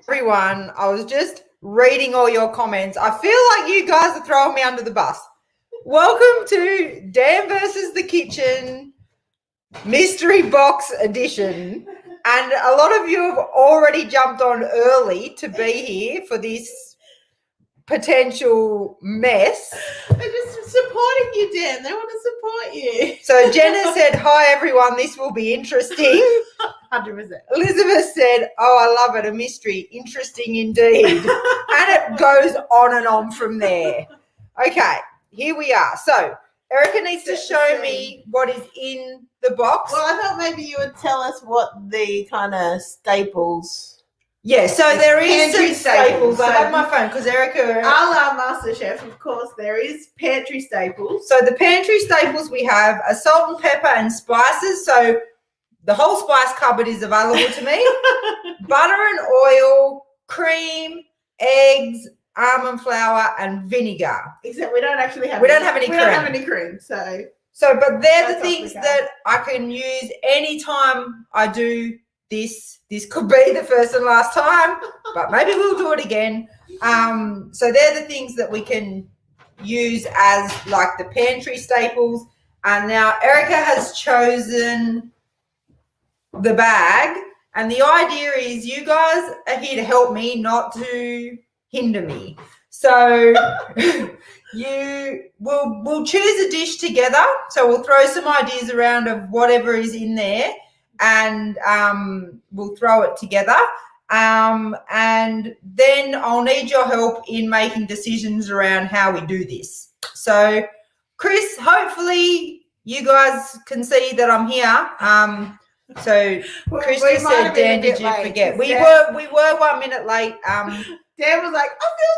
Everyone, I was just reading all your comments. I feel like you guys are throwing me under the bus. Welcome to Dan versus the Kitchen Mystery Box Edition. And a lot of you have already jumped on early to be here for this potential mess. They're just supporting you, Dan. They want to support you. So Jenna said, hi, everyone. This will be interesting. 100%. Elizabeth said, oh, I love it. A mystery. Interesting indeed. And it goes on and on from there. Okay, here we are. So Erika needs to show me what is in the box. Well, I thought maybe you would tell us what the kind of staples. Yeah, so there is Pantry some staples. staples. I have my phone because Erika. A la MasterChef, of course, there is pantry staples. So the pantry staples we have are salt and pepper and spices. So the whole spice cupboard is available to me. Butter and oil, cream, eggs, almond flour, and vinegar. Except we don't actually have. We don't have any cream. We don't have any cream, so. So, but they're the That's things off the that I can use anytime I do this. This could be the first and last time, but maybe we'll do it again. So they're the things that we can use as like the pantry staples. And now Erika has chosen the bag, and the idea is you guys are here to help me, not to hinder me. So we'll choose a dish together. So we'll throw some ideas around of whatever is in there, and we'll throw it together. And then I'll need your help in making decisions around how we do this. So Chris, hopefully you guys can see that I'm here. So Chris just said, Dan, did you forget? We were 1 minute late. Dan was like, I feel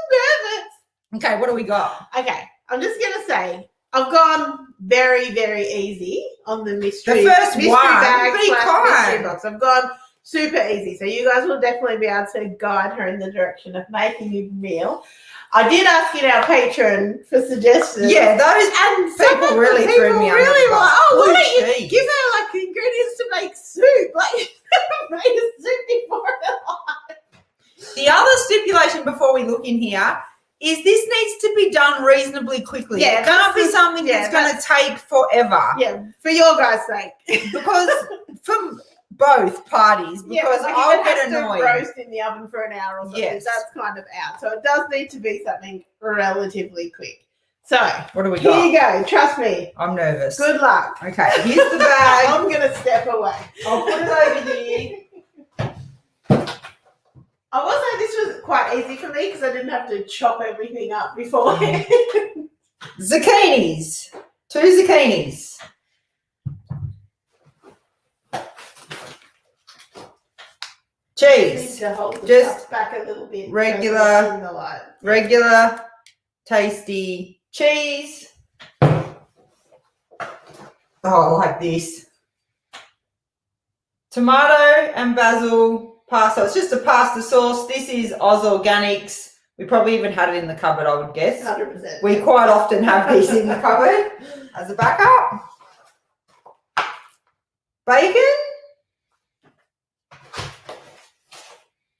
nervous. Okay, what do we got? Okay, I'm just gonna say I've gone very, very easy on the mystery. The first mystery one, bag be mystery kind. box. I've gone super easy, so you guys will definitely be able to guide her in the direction of making a meal. I did ask in our Patreon for suggestions. Yeah, those and people really threw me under the really were bus. like, oh, Blue why don't you cheese. give her like ingredients to make soup? Like you've never made a soup before in her life. The other stipulation before we look in here is this needs to be done reasonably quickly. Yeah, it can't be something that's going to take forever. Yeah, for your guys' sake. Because from both parties, because like I'll if it get has annoyed. to roast in the oven for an hour or something, Yes. that's kind of out. So it does need to be something relatively quick. So What do we here got? you go. Trust me. I'm nervous. Good luck. Okay, here's the bag. I'm gonna step away. I'll put it over here. I will say this was quite easy for me because I didn't have to chop everything up beforehand. Zucchinis. 2 zucchinis. Cheese. To hold the Just cups back a little bit. regular- so it's in the light. Regular, tasty cheese. Oh, I like this. Tomato and basil pasta. It's just a pasta sauce. This is Oz Organics. We probably even had it in the cupboard, I would guess. 100%. We quite often have these in the cupboard as a backup. Bacon.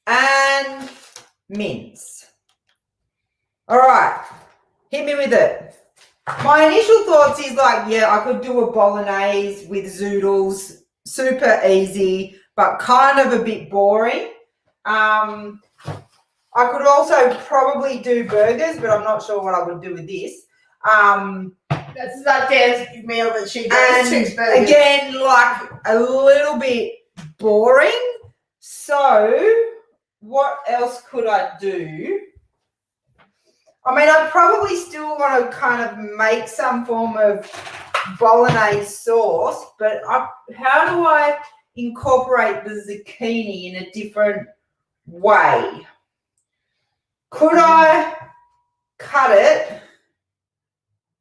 And mince. All right, hit me with it. My initial thoughts is like, yeah, I could do a bolognese with zoodles, super easy, but kind of a bit boring. I could also probably do burgers, but I'm not sure what I would do with this. That's not Dan's meal that she does. And again, like a little bit boring. So what else could I do? I mean, I'd probably still want to kind of make some form of bolognese sauce, but how do I incorporate the zucchini in a different way? Could I cut it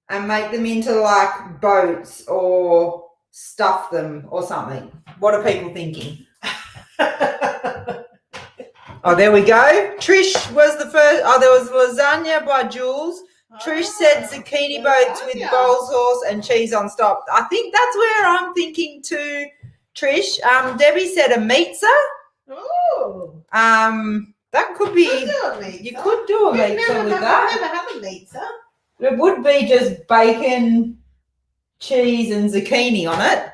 and make them into like boats or stuff them or something? What are people thinking? Oh, there we go. Trish was the first. Oh, there was lasagna by Jules. Trish said zucchini boats with bowl sauce and cheese on top. I think that's where I'm thinking too, Trish. Debbie said a pizza. Ooh. That would be. You could do a meat. You could do a mixer with that. I've never had a mixer. It would be just bacon, cheese, and zucchini on it.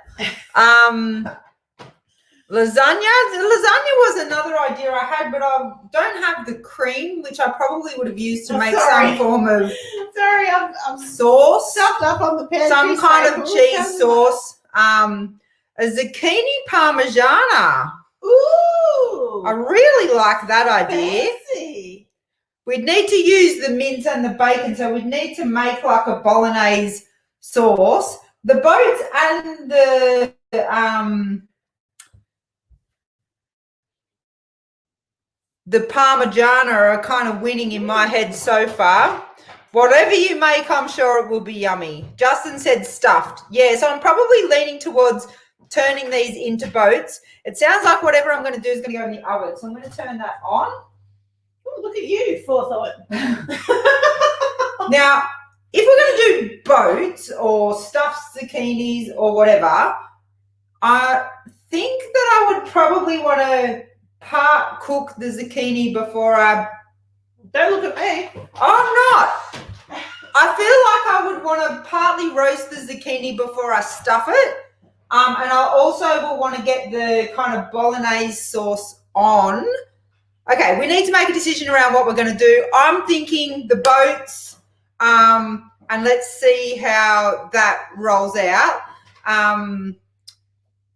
Lasagna was another idea I had, but I don't have the cream, which I probably would have used to make some form of I'm sauce, stuffed up on the Pantry some kind of Staples. cheese sauce. A zucchini parmigiana. Ooh, I really like that idea. fancy. We'd need to use the mint and the bacon, so we'd need to make like a bolognese sauce. The boats and the parmigiana are kind of winning in my head so far. Whatever you make, I'm sure it will be yummy. Justin said stuffed. Yeah, so I'm probably leaning towards turning these into boats. It sounds like whatever I'm going to do is going to go in the oven. So I'm going to turn that on. Oh, look at you, forethought. Now, if we're going to do boats or stuffed zucchinis or whatever, I think that I would probably want to part cook the zucchini before I... Don't look at me. I'm not. I feel like I would want to partly roast the zucchini before I stuff it. And I also will want to get the kind of bolognese sauce on. Okay, we need to make a decision around what we're going to do. I'm thinking the boats, and let's see how that rolls out.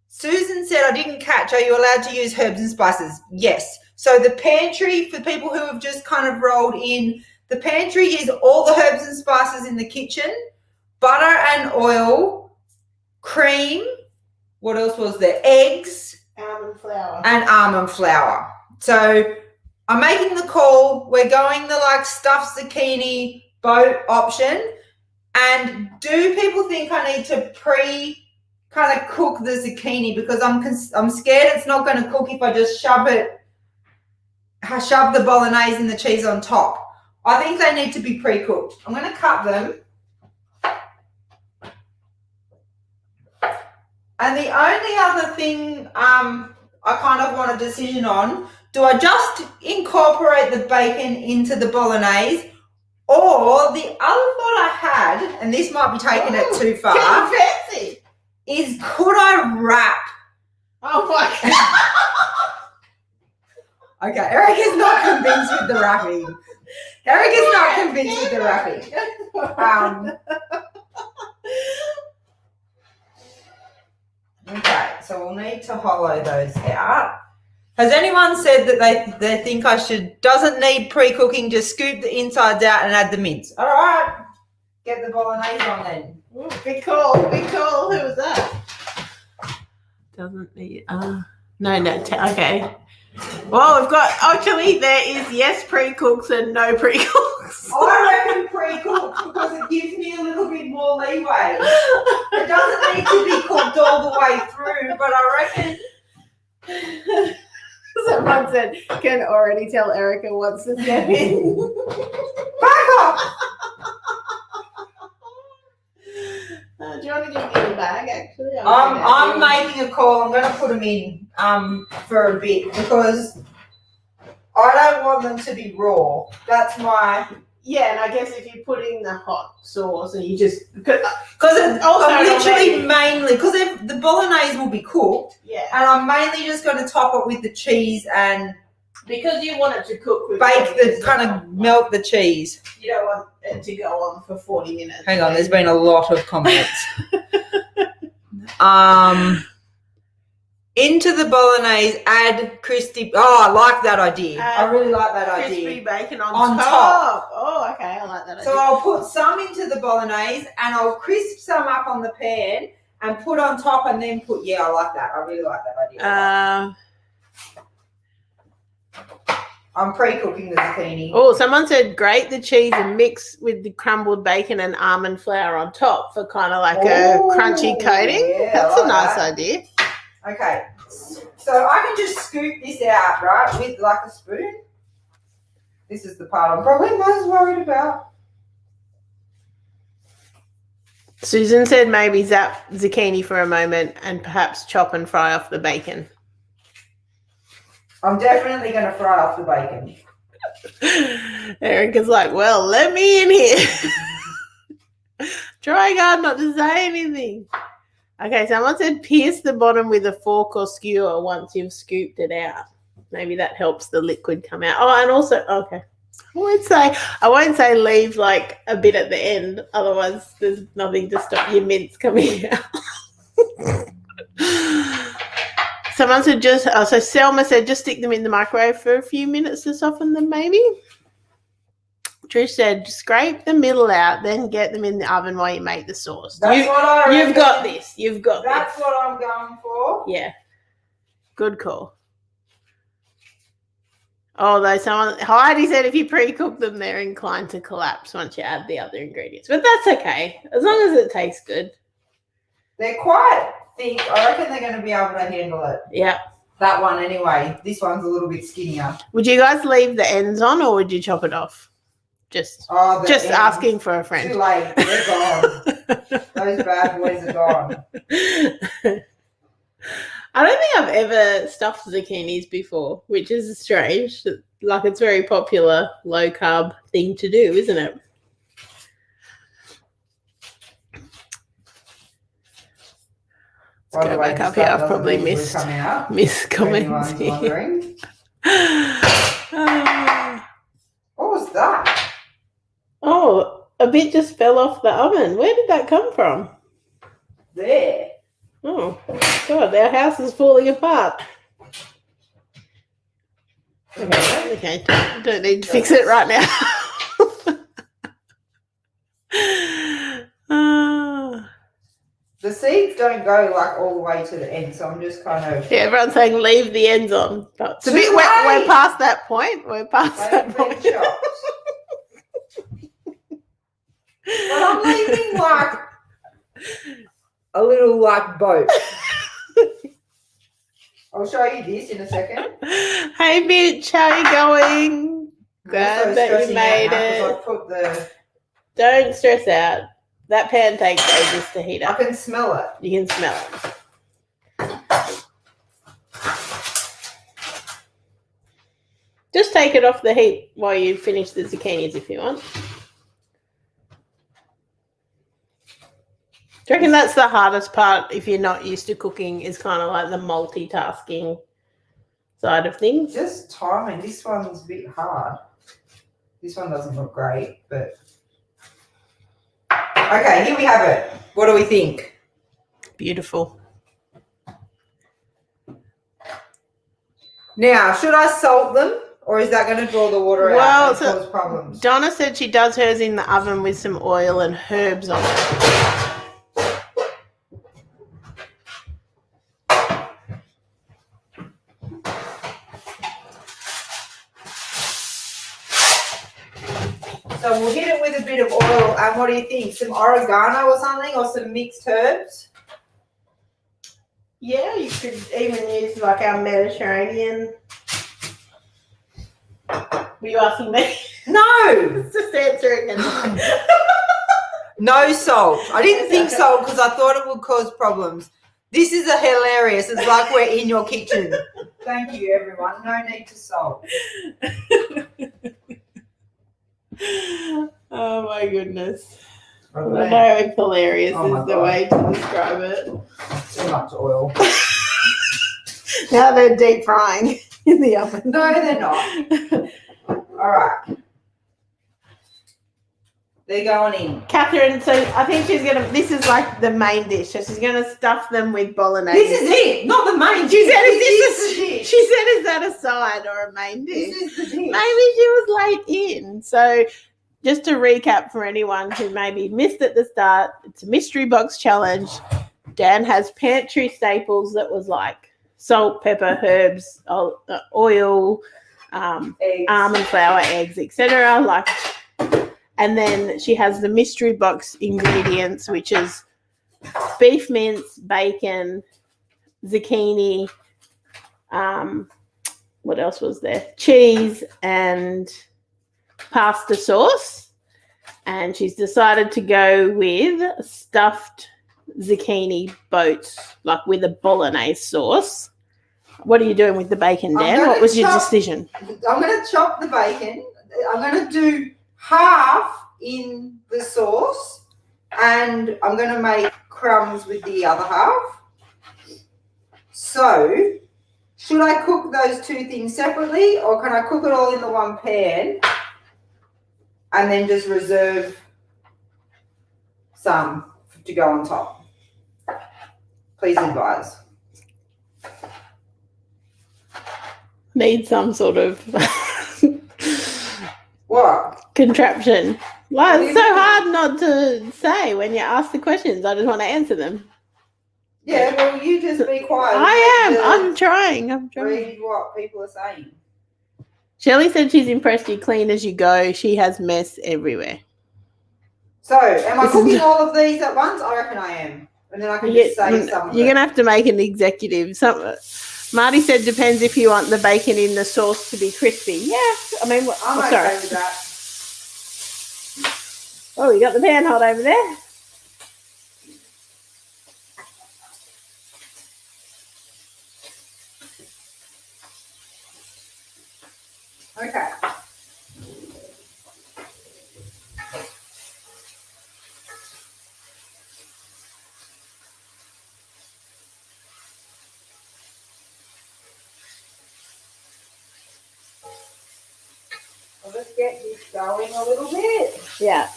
Susan said, I didn't catch, are you allowed to use herbs and spices? Yes. So the pantry, for people who have just kind of rolled in, the pantry is all the herbs and spices in the kitchen, butter and oil, cream, what else was there? Eggs. Almond flour. And almond flour. So I'm making the call. We're going the like stuffed zucchini boat option. And do people think I need to kind of cook the zucchini, because I'm scared it's not going to cook if I just shove the bolognese and the cheese on top. I think they need to be pre-cooked. I'm going to cut them. And the only other thing I kind of want a decision on, do I just incorporate the bacon into the bolognese, or the other thought I had, and this might be taking it too far, fancy, is could I wrap? Oh my God. Okay, Erika's not convinced with the wrapping. Erika's not convinced with the wrapping. Okay, so we'll need to hollow those out. Has anyone said that they think I doesn't need pre-cooking, just scoop the insides out and add the mince? All right, get the bolognese on then. Ooh, be cool. Who was that? Doesn't need, okay. Well, we've got, actually there is yes pre-cooks and no pre-cooks. I reckon pre-cooked because it gives me a little bit more leeway. It doesn't need to be cooked all the way through, but I reckon... Someone said, can already tell Erika wants to step in. Back off! Do you want to give me the bag, actually? I'm making a call. I'm going to put them in for a bit because I don't want them to be raw. That's my... Yeah, and I guess if you're putting the hot sauce and you just... Because I'm literally mainly... Because the bolognese will be cooked. Yeah. And I'm mainly just going to top it with the cheese and... Because you want it to cook with... melt the cheese. You don't want it to go on for 40 minutes. Hang on, there's been a lot of comments. Into the bolognese, add crispy... Oh, I like that idea. I really like that idea. Crispy bacon on top. Oh, okay, I like that idea. So I'll put some into the bolognese and I'll crisp some up on the pan and put on top and then put... Yeah, I like that. I really like that idea. I'm pre-cooking the zucchini. Oh, someone said grate the cheese and mix with the crumbled bacon and almond flour on top for kind of like a crunchy coating. Yeah, that's a nice idea. Okay, so I can just scoop this out, right, with like a spoon. This is the part I'm probably most worried about. Susan said maybe zap zucchini for a moment and perhaps chop and fry off the bacon. I'm definitely going to fry off the bacon. Erika's like, well, let me in here. Trying hard not to say anything. Okay, someone said pierce the bottom with a fork or skewer once you've scooped it out. Maybe that helps the liquid come out. Oh, and also, okay. I won't say leave like a bit at the end, otherwise there's nothing to stop your mince coming out. Someone said so Selma said just stick them in the microwave for a few minutes to soften them, maybe. Trish said scrape the middle out, then get them in the oven while you make the sauce. You've got this. That's what I'm going for. Yeah. Good call. Although Heidi said if you pre-cook them, they're inclined to collapse once you add the other ingredients. But that's okay, as long as it tastes good. They're quite thick. I reckon they're going to be able to handle it. Yeah. That one anyway. This one's a little bit skinnier. Would you guys leave the ends on or would you chop it off? Just asking for a friend. Too late. They're gone. Those bad boys are gone. I don't think I've ever stuffed zucchinis before, which is strange. Like, it's a very popular low-carb thing to do, isn't it? Let's go back up here. I've probably missed comments here. What was that? Oh, a bit just fell off the oven. Where did that come from? There. Oh, God, our house is falling apart. Okay, don't need to fix it right now. The seeds don't go like all the way to the end, so I'm just kind of... Yeah, everyone's saying leave the ends on. But it's a bit, we're past that point. We're past that point. But I'm leaving like a little like boat. I'll show you this in a second. Hey Mitch, how you going? Glad that you made it. Don't stress out. That pan takes ages to heat up. I can smell it. You can smell it. Just take it off the heat while you finish the zucchinis if you want. Do you reckon that's the hardest part if you're not used to cooking, is kind of like the multitasking side of things? Just timing. This one's a bit hard. This one doesn't look great, but... Okay, here we have it. What do we think? Beautiful. Now, should I salt them, or is that going to draw the water out and cause problems? Donna said she does hers in the oven with some oil and herbs on it. So we'll hit it with a bit of oil, and what do you think? Some oregano or something, or some mixed herbs? Yeah, you could even use like our Mediterranean. Were you asking me? No! Just answering it. No salt. I didn't think salt because I thought it would cause problems. This is hilarious. It's like we're in your kitchen. Thank you, everyone. No need to salt. Oh my goodness. I know if hilarious is the way to describe it. Too much oil. Now they're deep frying in the oven. No, they're not. All right. They're going in. Catherine, so I think this is like the main dish. So she's going to stuff them with bolognese. This is it, not the main dish. She said, is that a side or a main dish? This is the dish. Maybe she was late in. So just to recap for anyone who maybe missed at the start, it's a mystery box challenge. Dan has Pantry Staples that was like salt, pepper, herbs, oil, almond flour, eggs, etc. And then she has the mystery box ingredients, which is beef mince, bacon, zucchini, what else was there? Cheese and pasta sauce. And she's decided to go with stuffed zucchini boats, like with a bolognese sauce. What are you doing with the bacon, I'm Dan? gonna What was your chop- decision? I'm going to chop the bacon. I'm going to do half in the sauce, and I'm going to make crumbs with the other half. So, should I cook those two things separately, or can I cook it all in the one pan and then just reserve some to go on top? Please advise. Need some sort of What? contraption. Well, What do it's you so mean? hard not to say when you ask the questions. I just want to answer them. Yeah, well, you just be quiet. I'm trying. Read what people are saying. Shelley said she's impressed you clean as you go. She has mess everywhere. So, am I cooking all of these at once? I reckon I am. And then I can just say some of You're it. going to have to make an executive. Marty said depends if you want the bacon in the sauce to be crispy. Yeah, I mean, I'm okay sorry. with that. Oh, you got the pan hot over there. Okay. I'll just get this going a little bit. Yeah.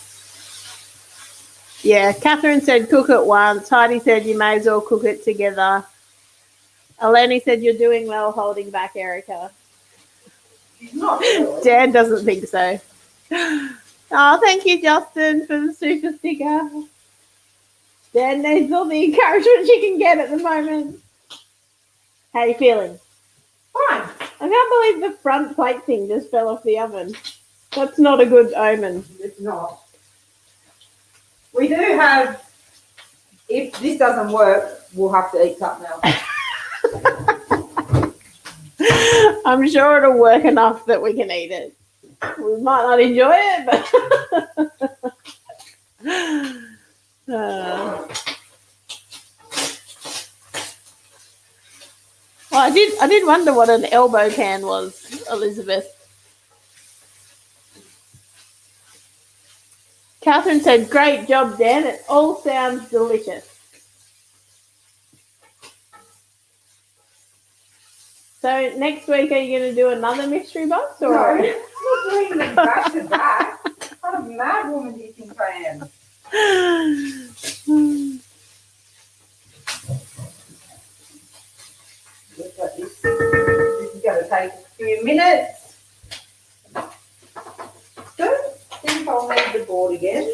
Yeah, Catherine said cook it once. Heidi said you may as well cook it together. Eleni said you're doing well holding back Erika. Not really. Dan doesn't think so. Oh, thank you, Justin, for the super sticker. Dan needs all the encouragement she can get at the moment. How are you feeling? Fine. I can't believe the front plate thing just fell off the oven. That's not a good omen. It's not. We do have, if this doesn't work, we'll have to eat something else. I'm sure it'll work enough that we can eat it. We might not enjoy it, but well, I did wonder what an elbow pan was, Elizabeth. Catherine said, "Great job, Dan. It all sounds delicious." So next week, are you going to do another mystery box? Or? No, I'm not doing them back to back. What kind of mad woman do you think I am? Look at this. This is going to take a few minutes. Don't think I'll need the board again.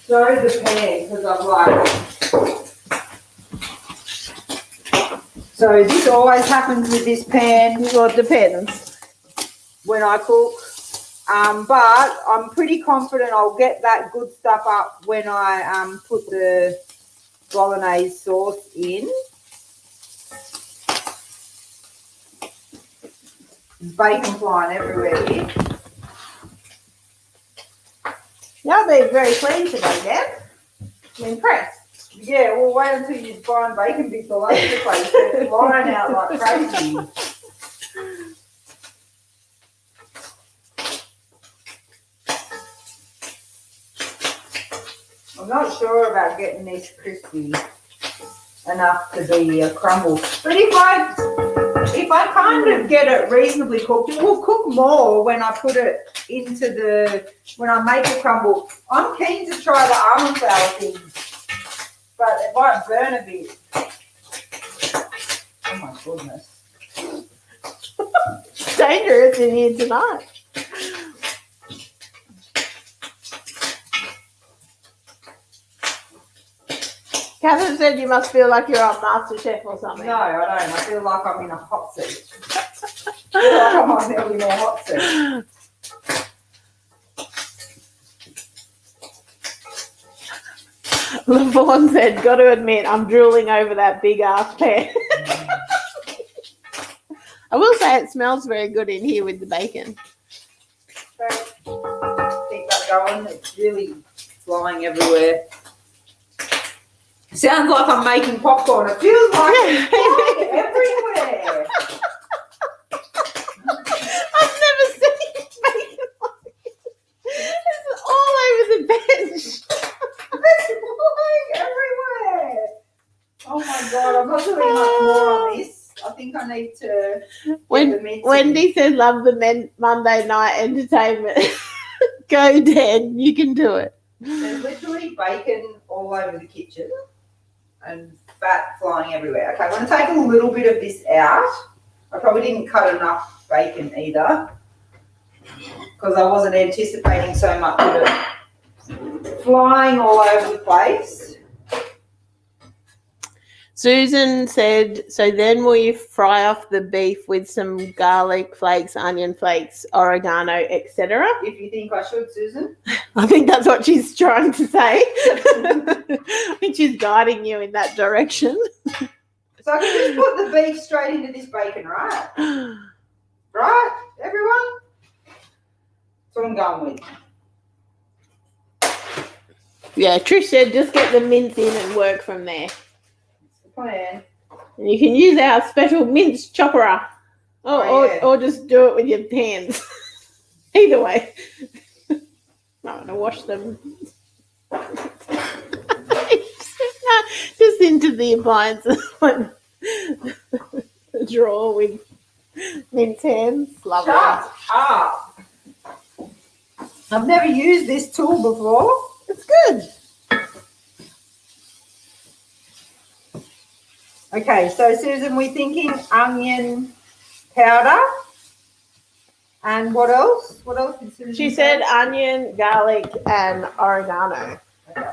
Sorry, the pan, because I've like. So this always happens with this pan. Well, it depends. When I cook. But I'm pretty confident I'll get that good stuff up when I put the bolognese sauce in. Bacon flying everywhere here. You're being very clean today, Dan. I'm impressed. Yeah, well, wait until you find bacon bits all over the place. They're flying out like crazy. I'm not sure about getting this crispy enough to be a crumble. But if I kind of get it reasonably cooked, it will cook more when I put it into when I make a crumble. I'm keen to try the almond flour thing, but it might burn a bit. Oh my goodness. It's dangerous in here tonight. Catherine said you must feel like you're on MasterChef or something. No, I don't. I feel like I'm in a hot seat. I feel like I'm on nearly more hot seat. LaVaughn said, got to admit, I'm drooling over that big ass pan. I will say it smells very good in here with the bacon. So, keep that going. It's really flying everywhere. Sounds like I'm making popcorn. It feels like it's flying everywhere. I've never seen bacon like this. It's all over the bench. It's flying everywhere. Oh my god, I'm not doing much more on this. I think I need to get the mince. Wendy said love the Monday night entertainment. Go, Dan, you can do it. There's literally bacon all over the kitchen and fat flying everywhere. Okay, I'm going to take a little bit of this out. I probably didn't cut enough bacon either because I wasn't anticipating so much of it flying all over the place. Susan said, so then will you fry off the beef with some garlic flakes, onion flakes, oregano, etc.? If you think I should, Susan. I think that's what she's trying to say. I think she's guiding you in that direction. So I can just put the beef straight into this bacon, right? Right, everyone? That's what I'm going with. Yeah, Trish said just get the mince in and work from there. Plan. And you can use our special mince chopper. Or just do it with your hands. Either way. I'm going to wash them. Just into the appliances. The drawer with mince hands. Lovely. Shut up. I've never used this tool before. It's good. Okay, so Susan, we're thinking onion powder. And what else? What else did Susan She say? said onion, garlic, and oregano. Okay.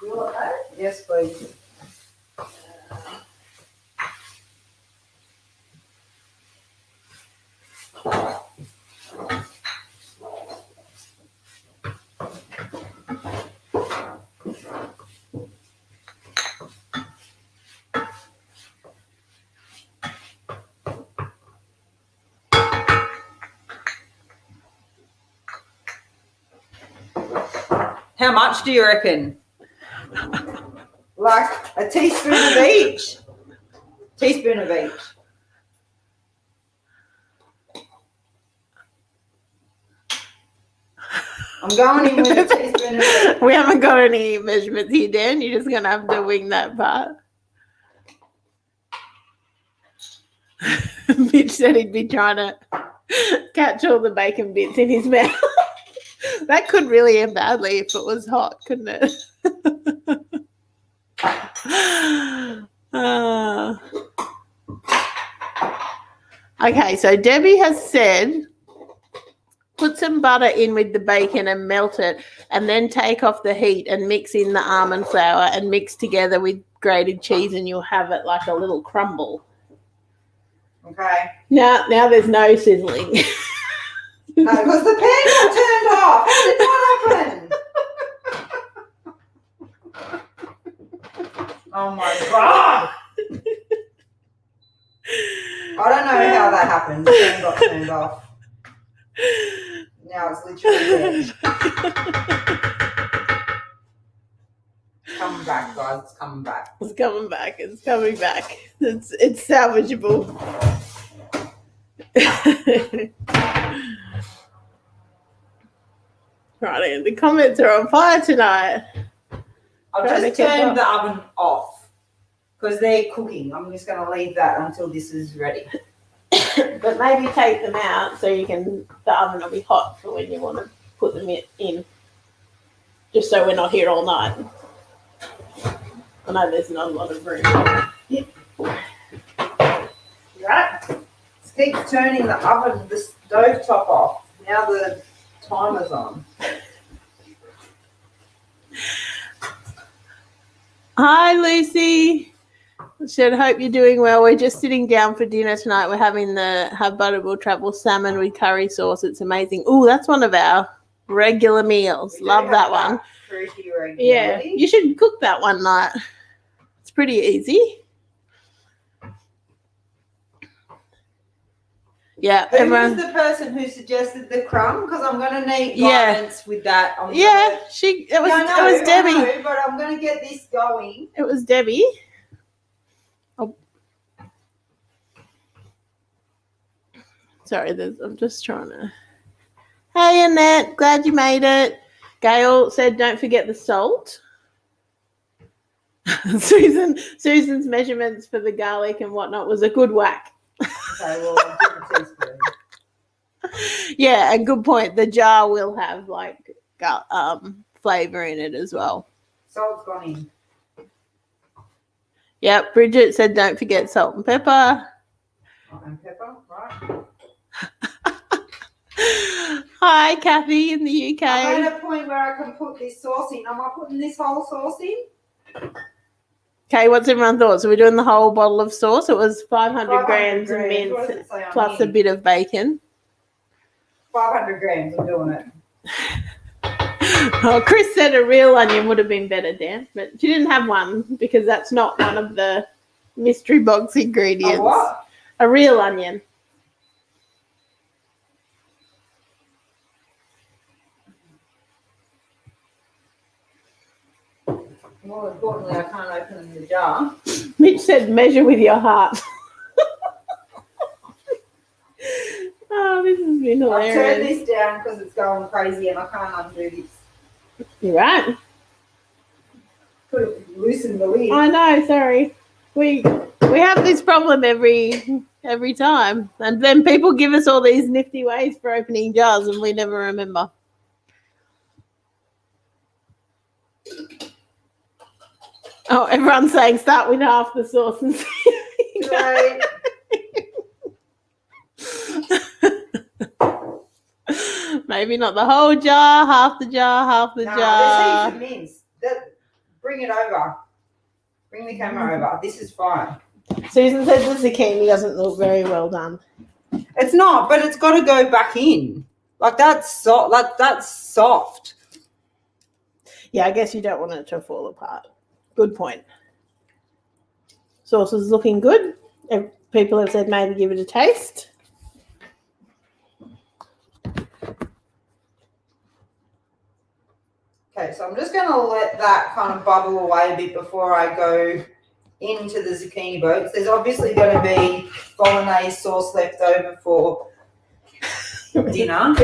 You want that? Yes, please. How much do you reckon? Like a teaspoon of each? Teaspoon of each. I'm going in with a teaspoon of each. We haven't got any measurements here, Dan. You're just going to have to wing that part. Mitch said he'd be trying to catch all the bacon bits in his mouth. That could really end badly if it was hot, couldn't it? Okay, so Debbie has said put some butter in with the bacon and melt it, and then take off the heat and mix in the almond flour and mix together with grated cheese, and you'll have it like a little crumble. Okay. Now there's no sizzling. No, because the pan got turned off. How did that happen? Oh my god! I don't know how that happened. The pan got turned off. Now it's literally dead. Coming back, guys. It's coming back. It's coming back. It's coming back. It's salvageable. Right, the comments are on fire tonight. I've just turned the oven off because they're cooking. I'm just going to leave that until this is ready. But maybe take them out so the oven will be hot for when you want to put them in. Just so we're not here all night. I know there's not a lot of room. Yep. Right. Let's keep turning the oven, the stove top off. Now the timer's on. Hi, Lucy. Should hope you're doing well. We're just sitting down for dinner tonight. We're having the Have Butterball Travel salmon with curry sauce. It's amazing. Oh, that's one of our regular meals. Love that one. Yeah, you should cook that one night. It's pretty easy. Yeah, Who everyone. was the person who suggested the crumb? Because I'm going to need Yeah. guidance with that. It was Debbie. I know, but I'm going to get this going. It was Debbie. Oh. Sorry, I'm just trying to. Hey, Annette, glad you made it. Gail said, don't forget the salt. Susan's measurements for the garlic and whatnot was a good whack. Okay, well, I'll give a teaspoon. Yeah, and good point. The jar will have like flavor in it as well. Salt's gone in. Yep, Bridget said don't forget salt and pepper. Salt and pepper, right. Hi, Kathy in the UK. I'm at a point where I can put this sauce in. Am I putting this whole sauce in? Okay, what's everyone thought? So we're doing the whole bottle of sauce. It was 500 grams of What mince does it say on plus here? a bit of bacon. 500 grams, I'm doing it. Oh, Chris said a real onion would have been better, Dan, but she didn't have one because that's not one of the mystery box ingredients. A what? A real onion. More importantly, I can't open the jar. Mitch said measure with your heart. Oh, this has been hilarious. I've turned this down because it's going crazy and I can't undo this. You're right. Could have loosened the lid. I know, sorry. We have this problem every time. And then people give us all these nifty ways for opening jars and we never remember. Oh, everyone's saying start with half the sauce and see. Right. Maybe not the whole jar, half the jar. There's heaps of mince. Bring it over. Bring the camera over. This is fine. Susan said the zucchini doesn't look very well done. It's not, but it's got to go back in. That's soft. Yeah, I guess you don't want it to fall apart. Good point. Sauce is looking good. People have said maybe give it a taste. Okay, so I'm just going to let that kind of bubble away a bit before I go into the zucchini boats. There's obviously going to be bolognese sauce left over for dinner.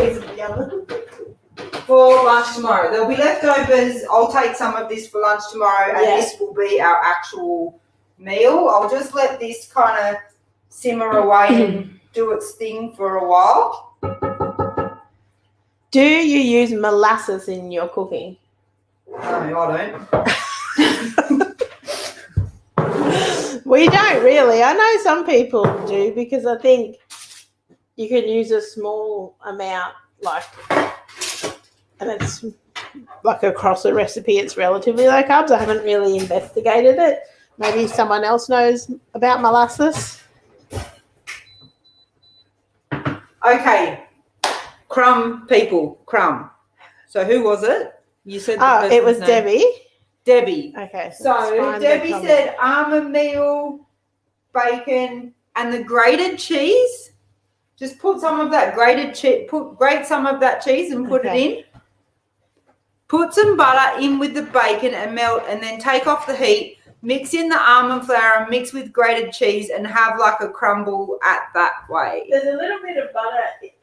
For lunch tomorrow. There'll be leftovers. I'll take some of this for lunch tomorrow and this will be our actual meal. I'll just let this kind of simmer away and do its thing for a while. Do you use molasses in your cooking? No, I don't. We don't really. I know some people do because I think you can use a small amount, and it's like across a recipe, it's relatively low carbs. I haven't really investigated it. Maybe someone else knows about molasses. Okay. Crumb people. Crumb. So who was it? You said the it was name. Debbie. Debbie. Okay. So Debbie said almond meal, bacon, and the grated cheese. Just put some of that grated cheese. Grate some of that cheese and put it in. Put some butter in with the bacon and melt, and then take off the heat. Mix in the almond flour and mix with grated cheese and have like a crumble at that way. There's a little bit of butter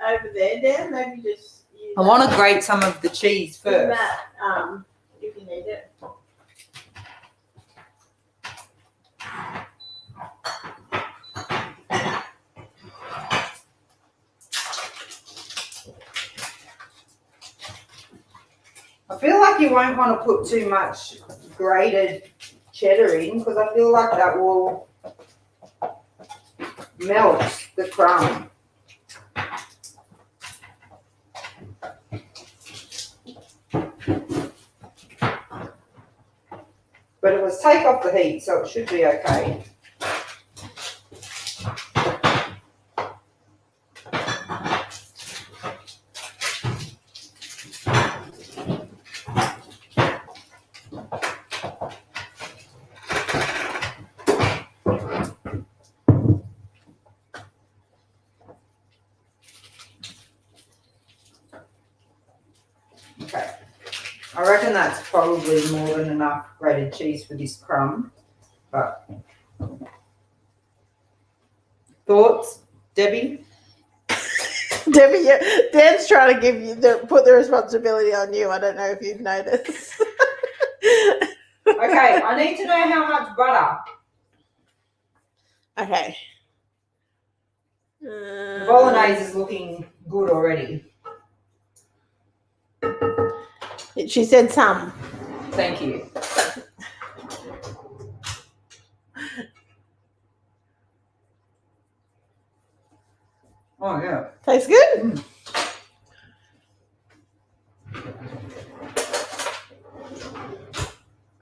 over there, Dan. Maybe just use I want to grate some of the cheese first. That, if you need it. I feel like you won't want to put too much grated cheddar in because I feel like that will melt the crumb. But it was take off the heat, so it should be okay. that's probably more than enough grated cheese for this crumb. But thoughts, Debbie? Debbie, Dan's trying to give you put the responsibility on you. I don't know if you've noticed. Okay, I need to know how much butter. Okay. The bolognese is looking good already. She said some. Thank you. Oh, yeah. Tastes good? Mm.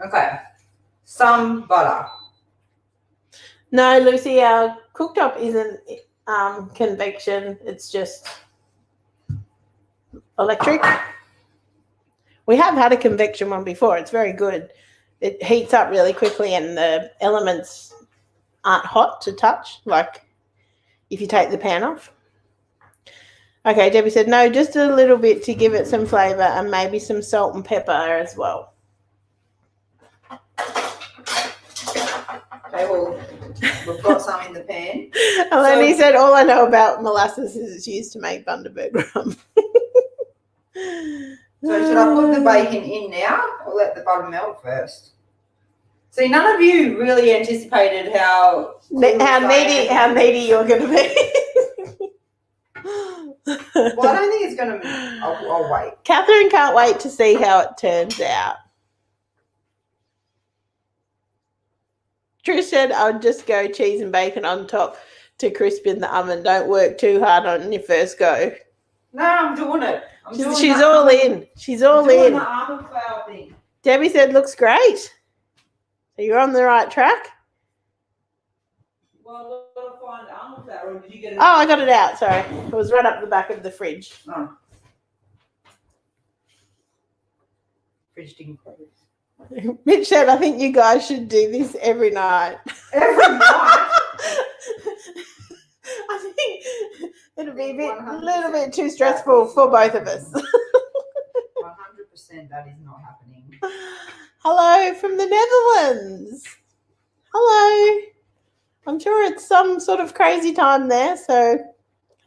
Okay. Some butter. No, Lucy, our cooktop isn't convection. It's just electric. We have had a convection one before. It's very good. It heats up really quickly and the elements aren't hot to touch, like if you take the pan off. Okay, Debbie said, no, just a little bit to give it some flavour and maybe some salt and pepper as well. Okay, well, we've got some in the pan. Eleni said, all I know about molasses is it's used to make Bundaberg rum. So should I put the bacon in now or let the butter melt first? See, none of you really anticipated how needy you're going to be. Well, I don't think it's going to. I'll wait. Catherine can't wait to see how it turns out. Trish said, I'll just go cheese and bacon on top to crisp in the oven. Don't work too hard on your first go. No, I'm doing it. She's all in. She's all in. The almond flour thing. Debbie said, looks great. So you're on the right track? Well, I've got to find almond flour, or did you get it? Oh, I got it out. Sorry. It was right up the back of the fridge. Oh. Fridge didn't close. Mitch said, I think you guys should do this every night. Every night? I think it'll be a little bit too stressful for both of us. 100% that is not happening. Hello from the Netherlands. Hello. I'm sure it's some sort of crazy time there, so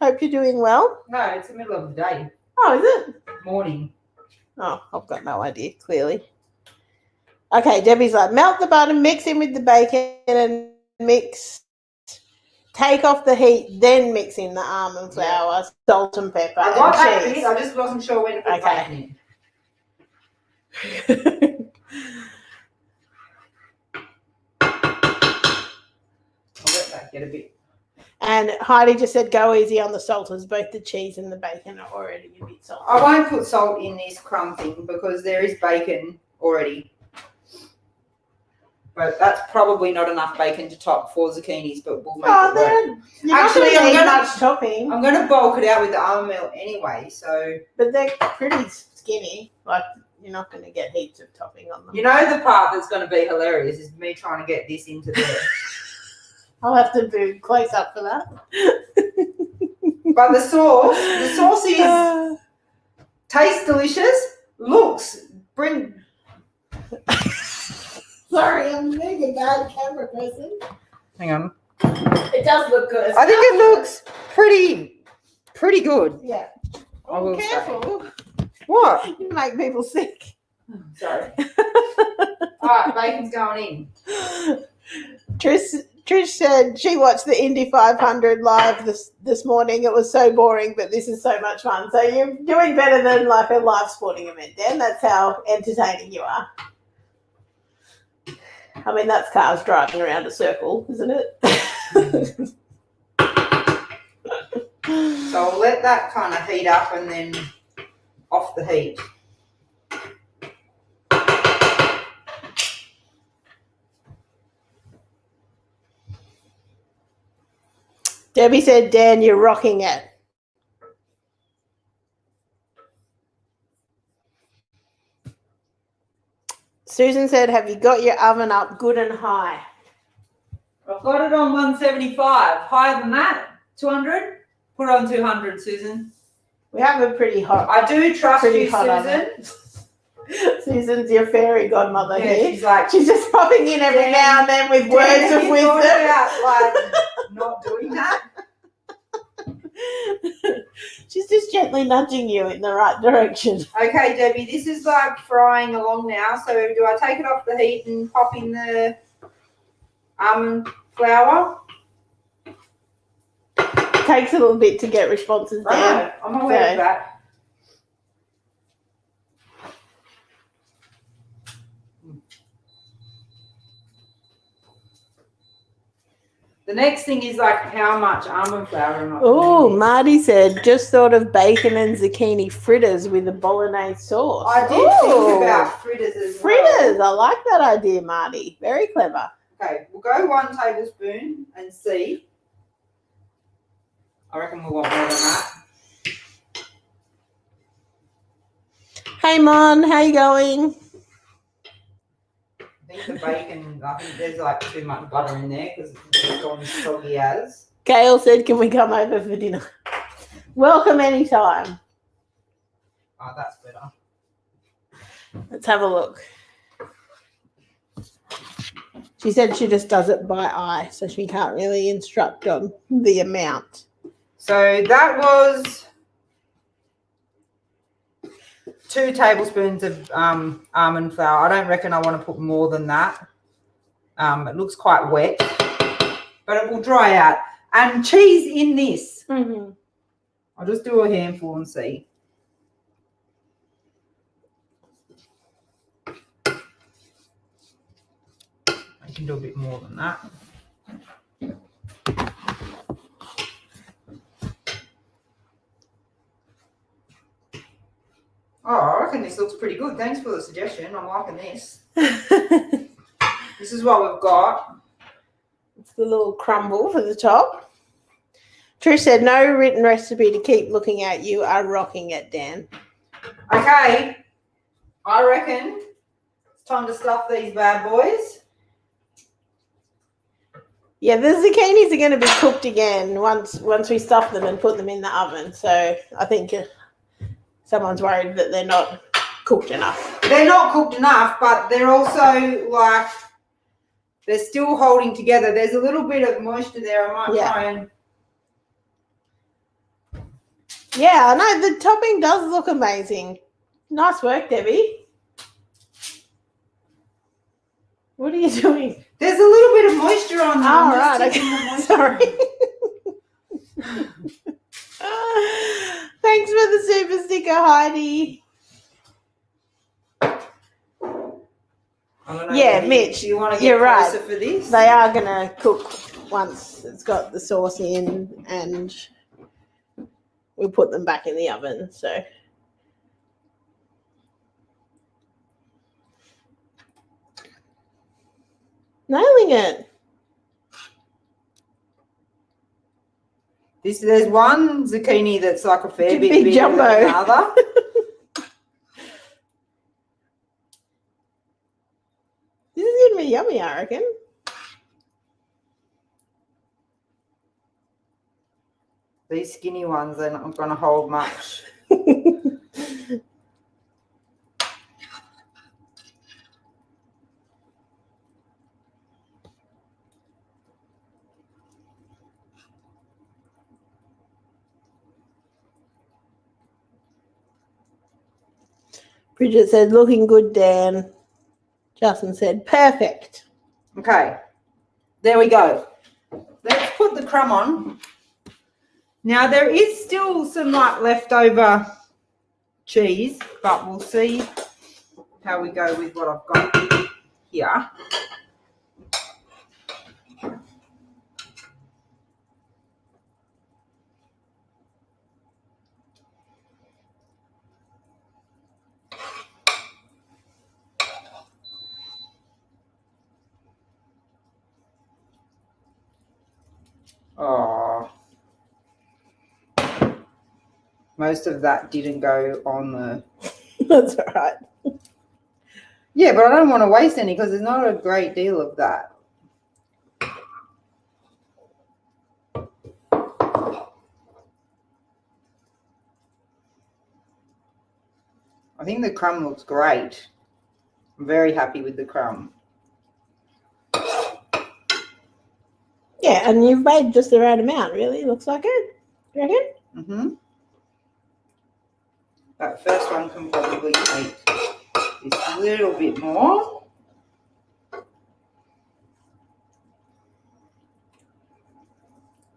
hope you're doing well. No, it's the middle of the day. Oh, is it? Morning. Oh, I've got no idea, clearly. Okay, Debbie's like, melt the butter, mix in with the bacon and mix. Take off the heat, then mix in the almond flour, salt and pepper, I got that and cheese. bit, I just wasn't sure when to put bacon in. I'll let that get a bit. And Heidi just said, go easy on the salt, as both the cheese and the bacon are already a bit salty. I won't put salt in this crumb thing because there is bacon already. But that's probably not enough bacon to top 4 zucchinis, but we'll make it work. Actually, I'm going much topping. I'm going to bulk it out with the almond milk anyway, so. But they're pretty skinny. Like, you're not going to get heaps of topping on them. You know the part that's going to be hilarious is me trying to get this into there. I'll have to do close up for that. But the sauce is tastes delicious, Sorry, I'm a mega bad camera person. Hang on. It does look good. I think it looks pretty good. Yeah. I will careful. say. What? You make people sick. Sorry. All right, bacon's going in. Trish said she watched the Indy 500 live this morning. It was so boring, but this is so much fun. So you're doing better than like a live sporting event, Dan. That's how entertaining you are. I mean, that's cars driving around a circle, isn't it? So I'll let that kind of heat up and then off the heat. Debbie said, Dan, you're rocking it. Susan said, have you got your oven up good and high? I've got it on 175. Higher than that? 200? Put it on 200, Susan. We have a pretty hot. I do trust you, Susan. Susan's your fairy godmother Yeah, here. she's like, She's just popping in every now and then with words of wisdom. About, like, not doing that. She's just gently nudging you in the right direction. Okay, Debbie, this is like frying along now. So do I take it off the heat and pop in the almond flour? Takes a little bit to get responses down. I know, I'm aware of that. The next thing is like how much almond flour am I putting Oh, in? Marty said, just thought of bacon and zucchini fritters with a bolognese sauce. I did think about fritters as fritters. well. I like that idea, Marty. Very clever. Okay, we'll go 1 tablespoon and see. I reckon we'll want more than that. Hey, Mon, how you going? I think the bacon, I think there's like too much butter in there because it's gone soggy as. Gail said, can we come over for dinner? Welcome anytime. Oh, that's better. Let's have a look. She said she just does it by eye, so she can't really instruct on the amount. So that was 2 tablespoons of almond flour. I don't reckon I want to put more than that. It looks quite wet, but it will dry out. And cheese in this. Mm-hmm. I'll just do a handful and see. I can do a bit more than that. Oh, I reckon this looks pretty good. Thanks for the suggestion. I'm liking this. This is what we've got. It's the little crumble for the top. Trish said, no written recipe to keep looking at. You are rocking it, Dan. Okay. I reckon it's time to stuff these bad boys. Yeah, the zucchinis are going to be cooked again once we stuff them and put them in the oven. So I think someone's worried that they're not cooked enough. They're not cooked enough, but they're also like, they're still holding together. There's a little bit of moisture there. I might try and... Yeah, I know. The topping does look amazing. Nice work, Debbie. What are you doing? There's a little bit of moisture on them. Oh, right. Okay. Sorry. Thanks for the super sticker, Heidi. Yeah, Mitch, do you want to get closer for this? They are going to cook once it's got the sauce in, and we'll put them back in the oven. So nailing it. There's one zucchini that's like a fair bit big bigger jumbo than another. This is going to be yummy, I reckon. These skinny ones are not going to hold much. Bridget said, looking good, Dan. Justin said, perfect. Okay, there we go. Let's put the crumb on. Now, there is still some like leftover cheese, but we'll see how we go with what I've got here. Oh, most of that didn't go on the... That's all right. Yeah, but I don't want to waste any because there's not a great deal of that. I think the crumb looks great. I'm very happy with the crumb. Yeah, and you've made just the right amount, really. Looks like it. You reckon? Mm-hmm. That first one can probably take this a little bit more.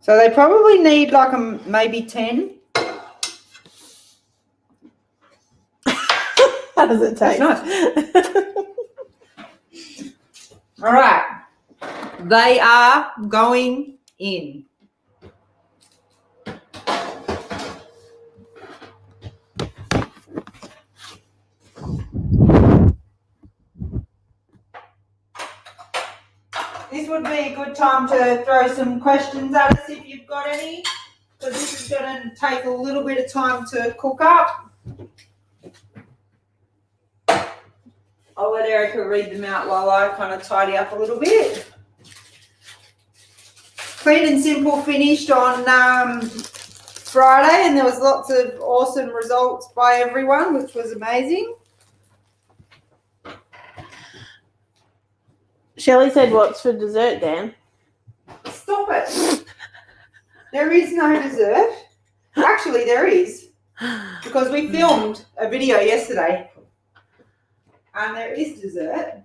So they probably need like maybe 10. How does it taste? That's nice. All right. They are going in. This would be a good time to throw some questions at us if you've got any. So this is going to take a little bit of time to cook up. I'll let Erika read them out while I kind of tidy up a little bit. Clean and simple finished on Friday, and there was lots of awesome results by everyone, which was amazing. Shelley said, "What's for dessert, Dan?" Stop it. There is no dessert. Actually, there is, because we filmed a video yesterday, and there is dessert.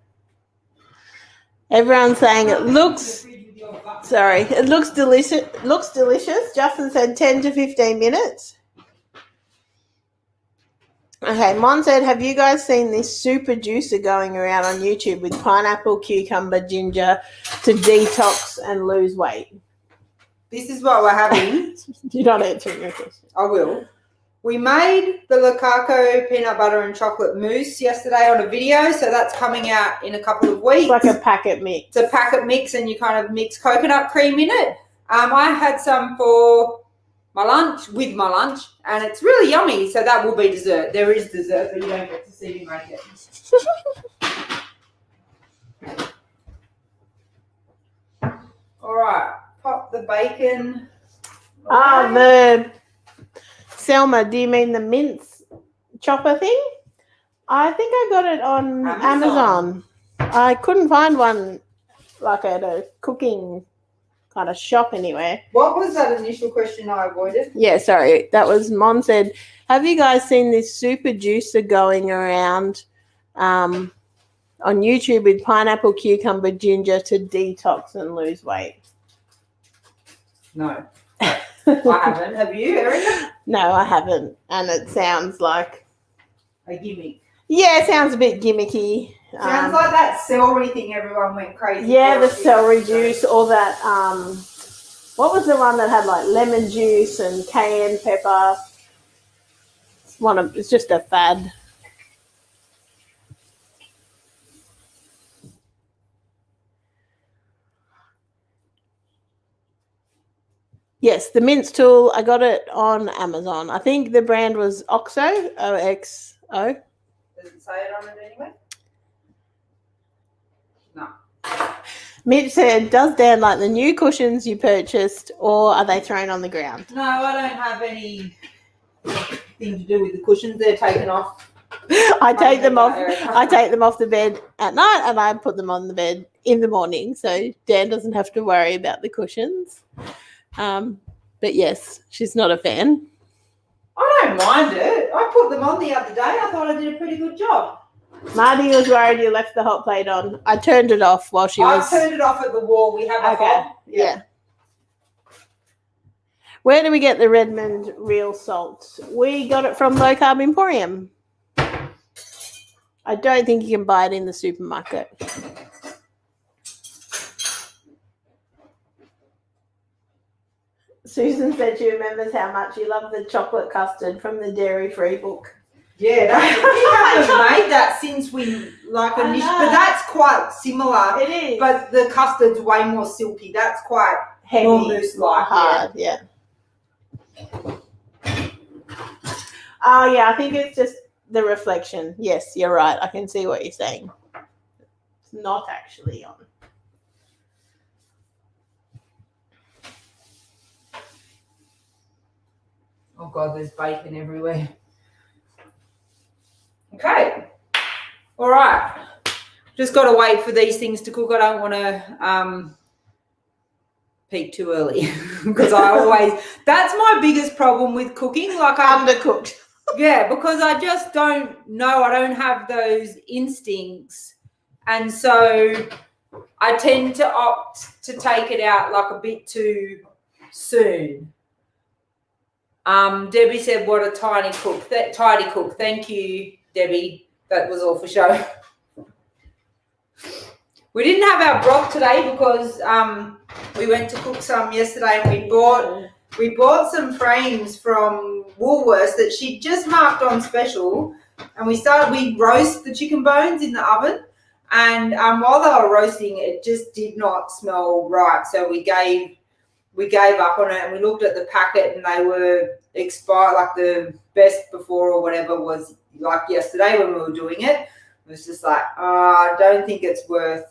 Everyone's saying it looks. Sorry, it looks delicious. Looks delicious. Justin said 10 to 15 minutes. Okay, Mon said, "Have you guys seen this super juicer going around on YouTube with pineapple, cucumber, ginger to detox and lose weight?" This is what we're having. You're not answering your question. I will. We made the Lukaku peanut butter and chocolate mousse yesterday on a video, so that's coming out in a couple of weeks. It's like a packet mix. It's a packet mix, and you kind of mix coconut cream in it. I had some for my lunch, and it's really yummy, so that will be dessert. There is dessert, but you don't get to see me make it. All right, pop the bacon. The Selma, do you mean the mince chopper thing? I think I got it on Amazon. I couldn't find one like at a cooking kind of shop anywhere. What was that initial question I avoided? Yeah, sorry. That was Mon said, "Have you guys seen this super juicer going around on YouTube with pineapple, cucumber, ginger to detox and lose weight?" No. I haven't. Have you, Erika? No, I haven't. And it sounds like a gimmick. Yeah, it sounds a bit gimmicky. Sounds like that celery thing everyone went crazy Yeah, for. the celery juice, or that what was the one that had like lemon juice and cayenne pepper? It's just a fad. Yes, the mince tool, I got it on Amazon. I think the brand was OXO, O-X-O. Does it say it on it anyway? No. Mitch said, "Does Dan like the new cushions you purchased, or are they thrown on the ground?" No, I don't have anything to do with the cushions. They're taken off. I take them off. I take them off the bed at night, and I put them on the bed in the morning, so Dan doesn't have to worry about the cushions. But yes, she's not a fan. I don't mind it. I put them on the other day. I thought I did a pretty good job. Marty was worried you left the hot plate on. I turned it off while she was. I turned it off at the wall. We have a hot. Yeah. Where do we get the Redmond real salt? We got it from Low Carb Emporium. I don't think you can buy it in the supermarket. Susan said she remembers how much you love the chocolate custard from the dairy-free book. Yeah, we haven't made that since we but that's quite similar. It is, but the custard's way more silky. That's quite heavy, more mousse-like, hard. Yeah. Oh yeah, I think it's just the reflection. Yes, you're right. I can see what you're saying. It's not actually on. Oh God, there's bacon everywhere. Okay. All right. Just got to wait for these things to cook. I don't want to peak too early because that's my biggest problem with cooking. Like undercooked. Yeah, because I just don't know. I don't have those instincts. And so I tend to opt to take it out like a bit too soon. Debbie said, what a tidy cook. Thank you, Debbie. That was all for show. We didn't have our broth today because we went to cook some yesterday and we bought some frames from Woolworths that she just marked on special, and we roast the chicken bones in the oven, and while they were roasting it just did not smell right, so we gave up on it, and we looked at the packet and they were expired, like the best before or whatever was like yesterday when we were doing it. It was just like, I don't think it's worth.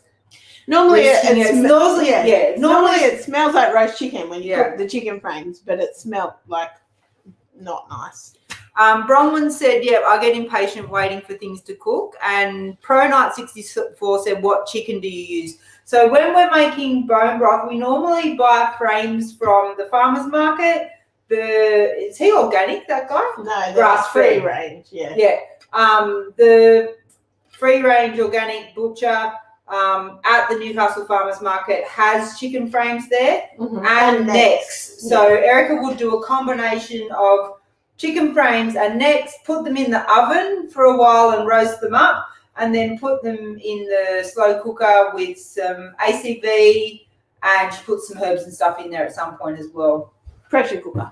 Normally it smells like roast chicken when you cook the chicken frames, but it smelled like not nice. Bronwyn said, I get impatient waiting for things to cook. And Pro Knight 64 said, what chicken do you use? So when we're making bone broth, we normally buy frames from the farmer's market. Is he organic, that guy? No, grass free range, Yeah. The free range organic butcher at the Newcastle Farmers Market has chicken frames there and necks. So Erika would do a combination of chicken frames and necks, put them in the oven for a while and roast them up, and then put them in the slow cooker with some ACV, and she put some herbs and stuff in there at some point as well. Pressure cooker.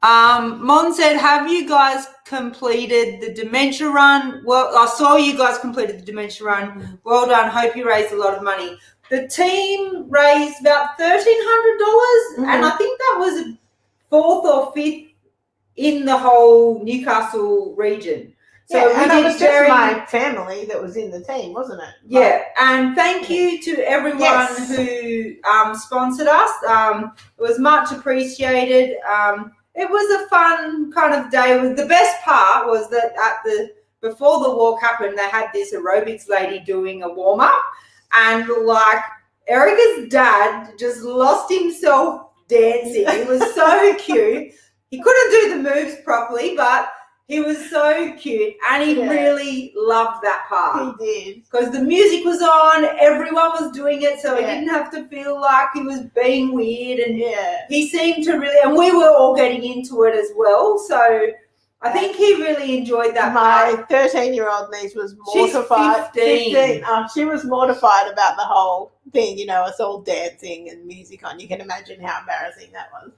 Mon said, have you guys completed the dementia run? Well, I saw you guys completed the dementia run. Well done. Hope you raised a lot of money. The team raised about $1,300, and I think that was fourth or fifth in the whole Newcastle region. So and it was just my family that was in the team, wasn't it? Yeah, and thank you to everyone who sponsored us. It was much appreciated. It was a fun kind of day. The best part was that before the walk happened, they had this aerobics lady doing a warm up, and like Erika's dad just lost himself dancing. It was so cute. He couldn't do the moves properly, but he was so cute, and he really loved that part. He did. Because the music was on, everyone was doing it, so he didn't have to feel like he was being weird, and he seemed to really, and we were all getting into it as well, so I think he really enjoyed that part. My 13-year-old niece was mortified. She's 15. She was mortified about the whole thing, us all dancing and music on. You can imagine how embarrassing that was.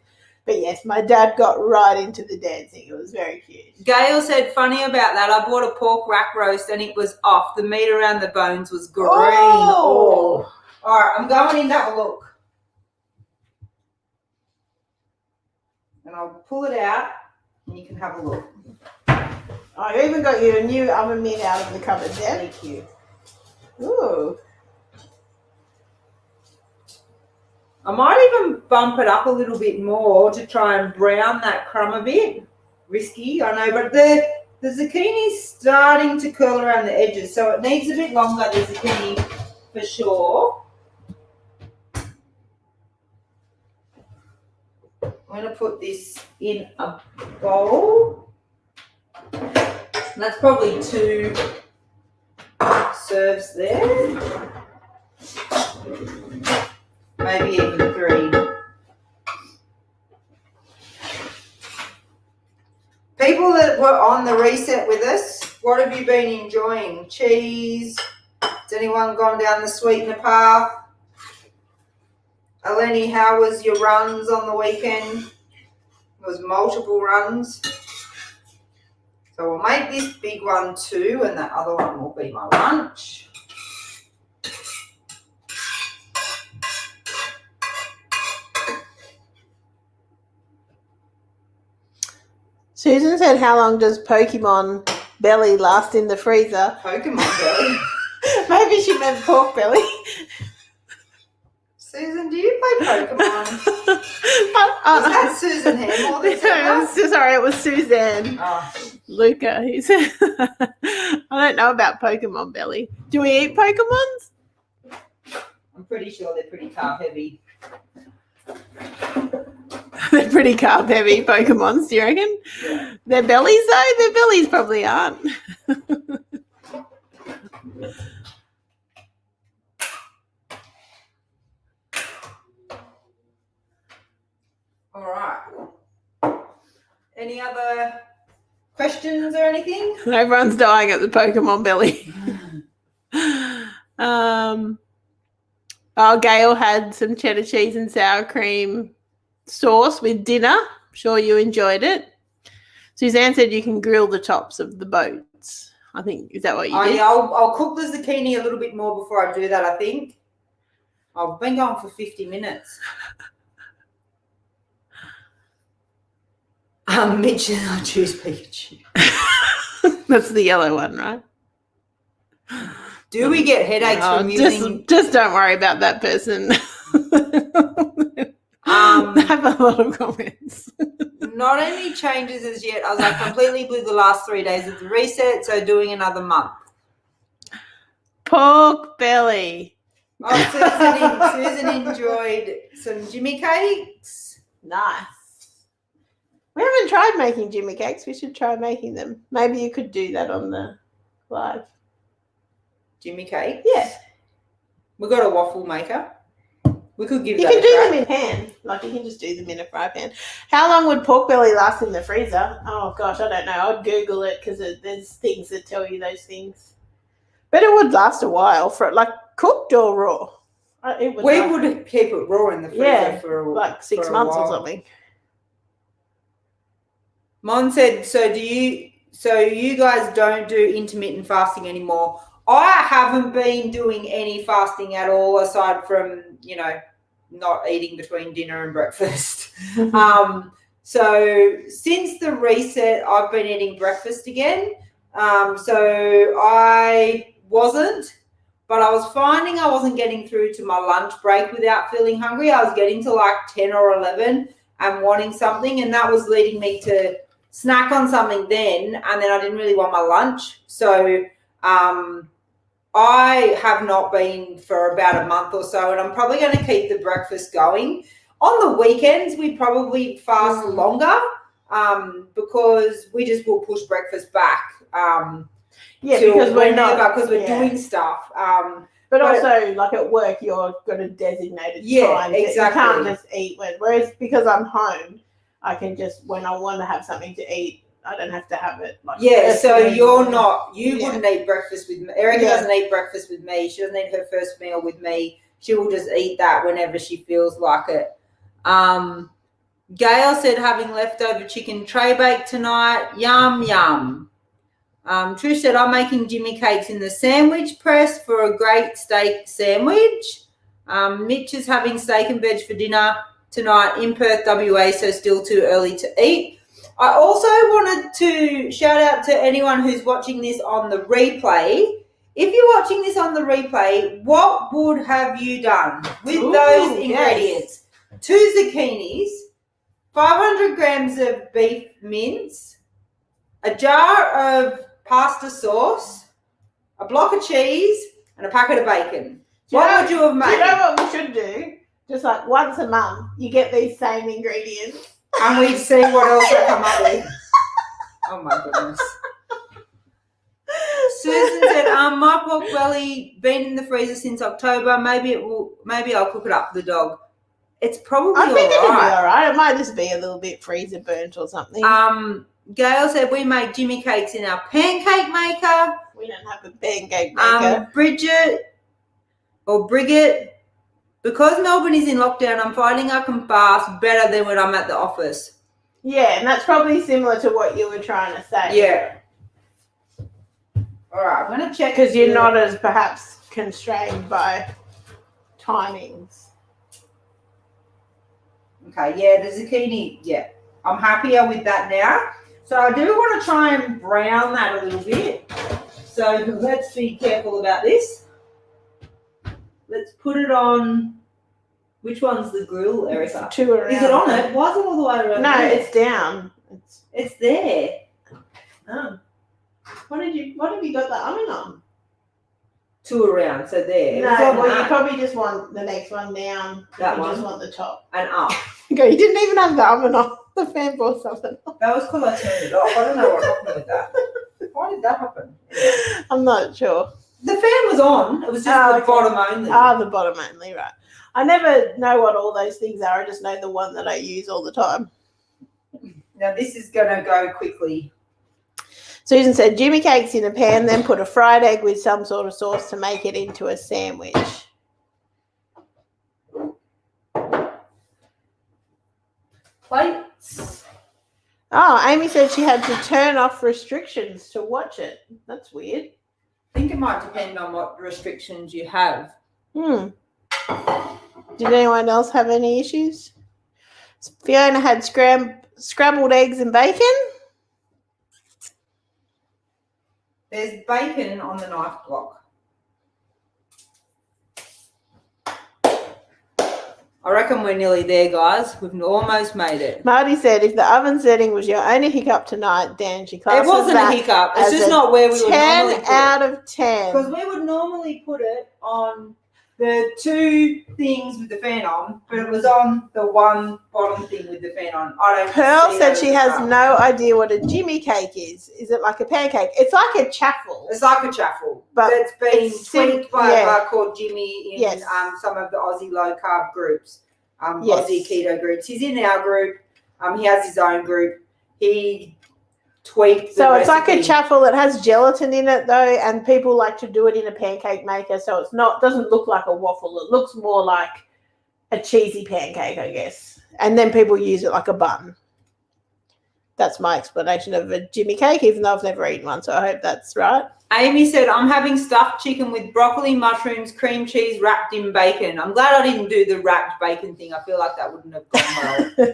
But yes, my dad got right into the dancing. It was very cute. Gail said, funny about that, I bought a pork rack roast and it was off. The meat around the bones was green. Oh. All right, I'm going in to have a look. And I'll pull it out and you can have a look. I even got you a new oven mitt out of the cupboard there. Thank you. Ooh. I might even bump it up a little bit more to try and brown that crumb a bit. Risky, I know, but the zucchini's starting to curl around the edges, so it needs a bit longer, the zucchini, for sure. I'm going to put this in a bowl. And that's probably 2 serves there. Maybe even 3. People that were on the reset with us, what have you been enjoying? Cheese? Has anyone gone down the sweetener path? Eleni, how was your runs on the weekend? It was multiple runs. So we'll make this big one too, and that other one will be my lunch. Susan said, how long does Pokemon belly last in the freezer? Pokemon belly? Maybe she meant pork belly. Susan, do you play Pokemon? Is that Susan Hamill that's in that? Sorry, it was Suzanne. Oh. Luca, he said. I don't know about Pokemon Belly. Do we eat Pokemons? I'm pretty sure they're pretty carb heavy. They're pretty carb heavy Pokemons, do you reckon? Yeah. Their bellies though? Their bellies probably aren't. All right. Any other questions or anything? Everyone's dying at the Pokemon Belly. Gail had some cheddar cheese and sour cream sauce with dinner. I'm sure you enjoyed it. Suzanne said you can grill the tops of the boats. I think, is that what you did? Yeah, I'll cook the zucchini a little bit more before I do that, I think. I've been going for 50 minutes. Mitch, I choose Pikachu. That's the yellow one, right? Do we get headaches from using... Just don't worry about that person. I have a lot of comments. Not any changes as yet, as I completely blew the last 3 days of the reset, so doing another month. Pork belly. Oh, Susan enjoyed some Jimmy cakes. Nice. We haven't tried making Jimmy cakes. We should try making them. Maybe you could do that on the live. Jimmy cake? Yeah. We've got a waffle maker. We could give you that can a do try. them in pan. Like you can just do them in a fry pan. How long would pork belly last in the freezer? Oh, gosh, I don't know. I'd Google it because there's things that tell you those things. But it would last a while for like cooked or raw. We would keep it raw in the freezer for like 6 months or something. Mon said, so you guys don't do intermittent fasting anymore? I haven't been doing any fasting at all aside from, not eating between dinner and breakfast. So since the reset, I've been eating breakfast again. So I wasn't, but I was finding I wasn't getting through to my lunch break without feeling hungry. I was getting to like 10 or 11 and wanting something, and that was leading me to snack on something then, and then I didn't really want my lunch. So I have not been for about a month or so, and I'm probably going to keep the breakfast going. On the weekends, we probably fast longer because we just will push breakfast back. Because we're doing stuff. But also, like at work, you're got a designated time. Exactly. You can't just eat whereas because I'm home, I can just, when I want to have something to eat, I don't have to have it. So you're not, you wouldn't eat breakfast with me. Erika doesn't eat breakfast with me. She doesn't eat her first meal with me. She will just eat that whenever she feels like it. Gail said having leftover chicken tray bake tonight. Yum, yum. Trish said, I'm making Jimmy cakes in the sandwich press for a great steak sandwich. Mitch is having steak and veg for dinner tonight in Perth, WA, so still too early to eat. I also wanted to shout out to anyone who's watching this on the replay. If you're watching this on the replay, what would have you done with those ingredients? 2 zucchinis, 500 grams of beef mince, a jar of pasta sauce, a block of cheese, and a packet of bacon. What would you have made? Do you know what we should do? Just like once a month, you get these same ingredients. And we see what else we come up with. Oh, my goodness. Susan said, my pork belly been in the freezer since October. Maybe I'll cook it up for the dog. It's probably all right. I think it'll be all right. It might just be a little bit freezer burnt or something. Gail said we make Jimmy cakes in our pancake maker. We don't have a pancake maker. Brigitte, because Melbourne is in lockdown, I'm finding I can fast better than when I'm at the office. Yeah, and that's probably similar to what you were trying to say. Yeah. All right, I'm going to check. Because you're not as perhaps constrained by timings. Okay, yeah, the zucchini, yeah. I'm happier with that now. So I do want to try and brown that a little bit. So let's be careful about this. Let's put it on Which one's the grill, Erika? Two around. Is it on it? Why is it all the way around? No, there? it's down. It's there. Oh. What have you got the oven on? Two around, so there. No, It's on well, that. you probably just want the next one down. That you one. just want the top. And up. Okay, you didn't even have the oven on. The fan brought something on. That was because I turned it off. I don't know what happened with that. Why did that happen? I'm not sure. The fan was on. It was just the bottom only. The bottom only, right. I never know what all those things are. I just know the one that I use all the time. Now, this is going to go quickly. Susan said, Jimmy cakes in a pan, then put a fried egg with some sort of sauce to make it into a sandwich. Plates. Oh, Amy said she had to turn off restrictions to watch it. That's weird. I think it might depend on what restrictions you have. Did anyone else have any issues? Fiona had scrambled eggs and bacon. There's bacon on the knife block. I reckon we're nearly there, guys. We've almost made it. Marty said, if the oven setting was your only hiccup tonight, Dan, she classes It wasn't a that hiccup. It's as just a not where we would normally 10 put out it. of 10. Because we would normally put it on the two things with the fan on, but it was on the one bottom thing with the fan on. I don't. Pearl see said that she as a has cup. no idea what a Jimmy cake is. Is it like a pancake? It's like a chaffle. It's like a chaffle, But it's been it's tweaked by yeah. a guy called Jimmy in Yes. some of the Aussie low carb groups, Yes. Aussie keto groups. He's in our group. He has his own group. He tweaked. So the it's like a recipe. chaffle that has gelatin in it, though, and people like to do it in a pancake maker. So it's not doesn't look like a waffle. It looks more like a cheesy pancake, I guess. And then people use it like a bun. That's my explanation of a Jimmy cake, even though I've never eaten one. So I hope that's right. Amy said, I'm having stuffed chicken with broccoli, mushrooms, cream cheese wrapped in bacon. I'm glad I didn't do the wrapped bacon thing. I feel like that wouldn't have gone well.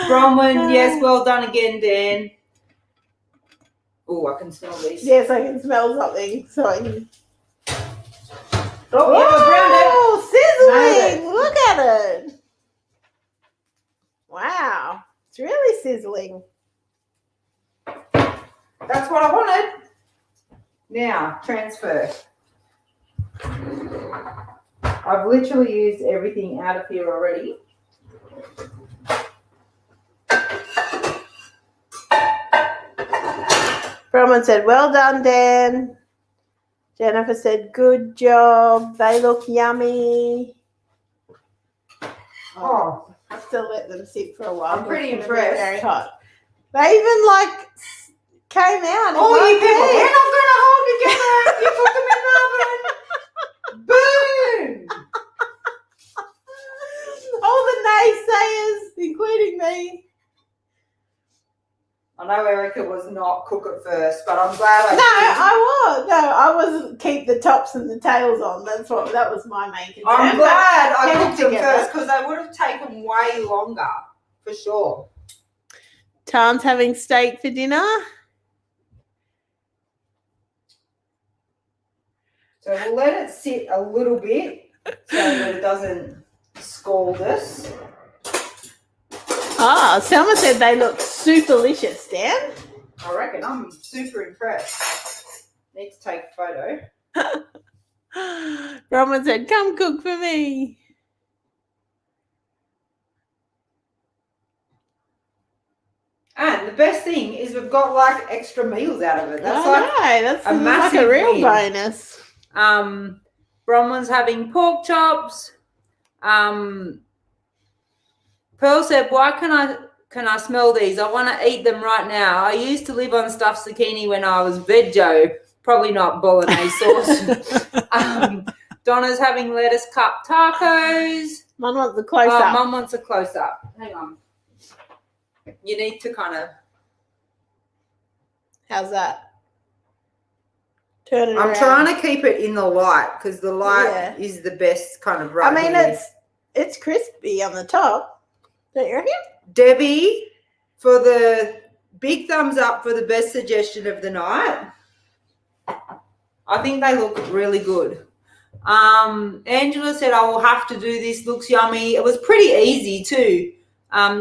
Bronwyn, yes, well done again, Dan. Oh, I can smell these. Yes, I can smell something. So I can... Oh, yeah, I browned it. sizzling! Look at it. Wow. It's really sizzling. That's what I wanted. Now, transfer. I've literally used everything out of here already. Roman said, well done, Dan. Jennifer said, good job. They look yummy. Oh, I have to let them sit for a while. I'm pretty It's gonna be impressed. Very hot. They even came out. in all one you people, piece. we're not going to hold together if you put them in the oven. Boom! All the naysayers, including me. I know Erika was not cook at first, but I'm glad I wasn't keep the tops and the tails on. That was my main concern. I'm glad I Get it cooked them together. first because they would have taken way longer, for sure. Tan's having steak for dinner. So we'll let it sit a little bit so that it doesn't scald us. Ah, Selma said they look superlicious, Dan. I reckon I'm super impressed. Need to take a photo. Roman said, come cook for me. And the best thing is we've got like extra meals out of it. That's that's a like massive a real win. bonus. Bronwyn's having pork chops. Pearl said, why can I smell these? I want to eat them right now. I used to live on stuffed zucchini when I was veggie. Probably not bolognese sauce. Donna's having lettuce cup tacos. Mum wants the close up. Mum wants a close up. Hang on. You need to kind of. How's that? Turn it I'm around. trying to keep it in the light because the light Yeah. is the best kind of I mean, here. it's crispy on the top. Don't you reckon? Debbie, for the big thumbs up for the best suggestion of the night. I think they look really good. Angela said, I will have to do this. Looks yummy. It was pretty easy too.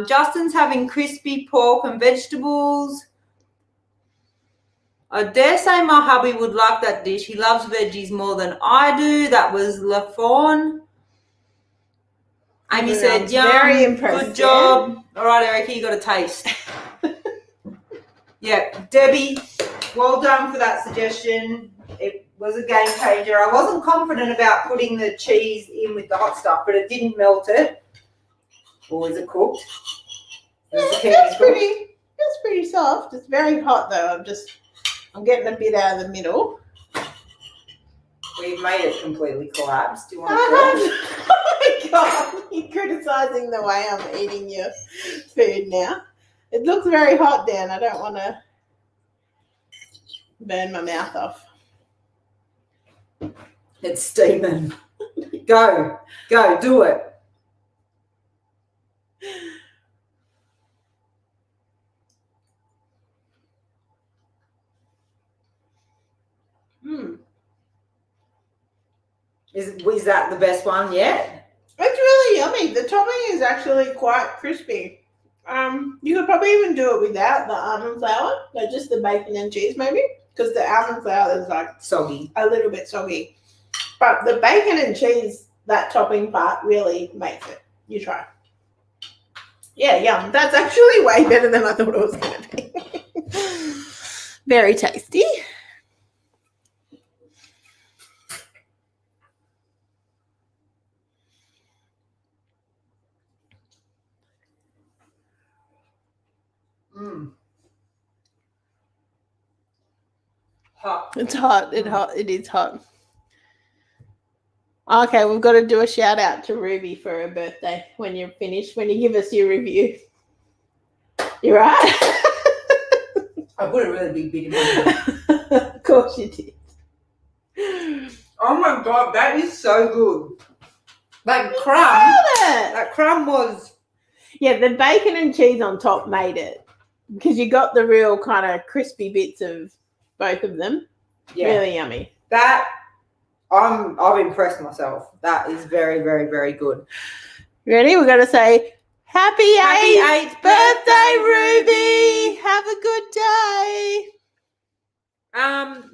Justin's having crispy pork and vegetables. I dare say my hubby would like that dish. He loves veggies more than I do. That was LaFawn. Amy said, yum, very impressed. Good job. All right, Erika, you got a taste. Yeah, Debbie, well done for that suggestion. It was a game changer. I wasn't confident about putting the cheese in with the hot stuff, but it didn't melt it. Or is it cooked? It's pretty soft. It's very hot though. I'm getting a bit out of the middle. We've made it completely collapse. Do you want to Oh my God, you're criticising the way I'm eating your food now. It looks very hot, Dan. I don't want to burn my mouth off. It's steaming. Go, do it. Is that the best one yet? It's really yummy. The topping is actually quite crispy. You could probably even do it without the almond flour, like just the bacon and cheese maybe, because the almond flour is like Soggy. a little bit soggy. But the bacon and cheese, that topping part really makes it. You try. Yeah, yum. That's actually way better than I thought it was going to be. Very tasty. Hot. It's hot. It is hot. Okay, we've got to do a shout out to Ruby for her birthday when you're finished, when you give us your review. You right? I put a really big bit in my mouth. Of course you did. Oh my God, that is so good. That crumb was... Yeah, the bacon and cheese on top made it. Because you got the real kind of crispy bits of both of them. Yeah. Really yummy. I've impressed myself. That is very, very, very good. Ready? We're going to say, Happy 8th birthday, Ruby! Have a good day.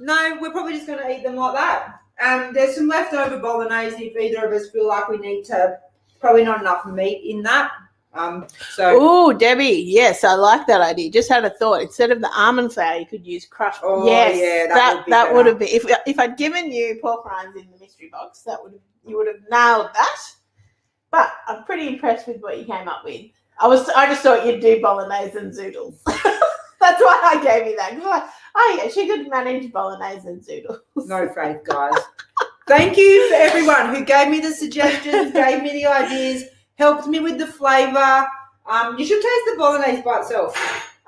No, we're probably just going to eat them like that. There's some leftover bolognese if either of us feel like we need to. Probably not enough meat in that. Oh, Debbie, yes, I like that idea. Just had a thought. Instead of the almond flour, you could use crushed. Oh, yes, yeah, that would have been. If I'd given you pork rinds in the mystery box, you would have nailed that. But I'm pretty impressed with what you came up with. I just thought you'd do bolognese and zoodles. That's why I gave you that. Oh yeah, she could manage bolognese and zoodles. No faith, guys. Thank you for everyone who gave me the suggestions, gave me the ideas. Helped me with the flavour. You should taste the bolognese by itself.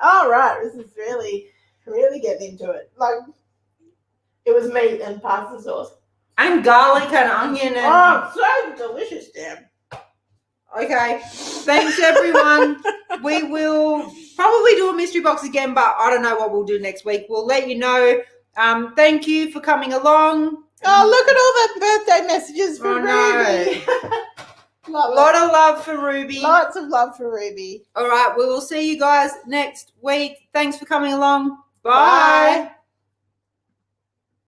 All right, this is really, really getting into it. Like, it was meat and pasta sauce. And garlic and onion. So delicious, Dan. Okay, thanks everyone. We will probably do a mystery box again, but I don't know what we'll do next week. We'll let you know. Thank you for coming along. Oh, look at all the birthday messages for Ruby. A lot of love for Ruby. Lots of love for Ruby. All right, we will see you guys next week. Thanks for coming along. Bye.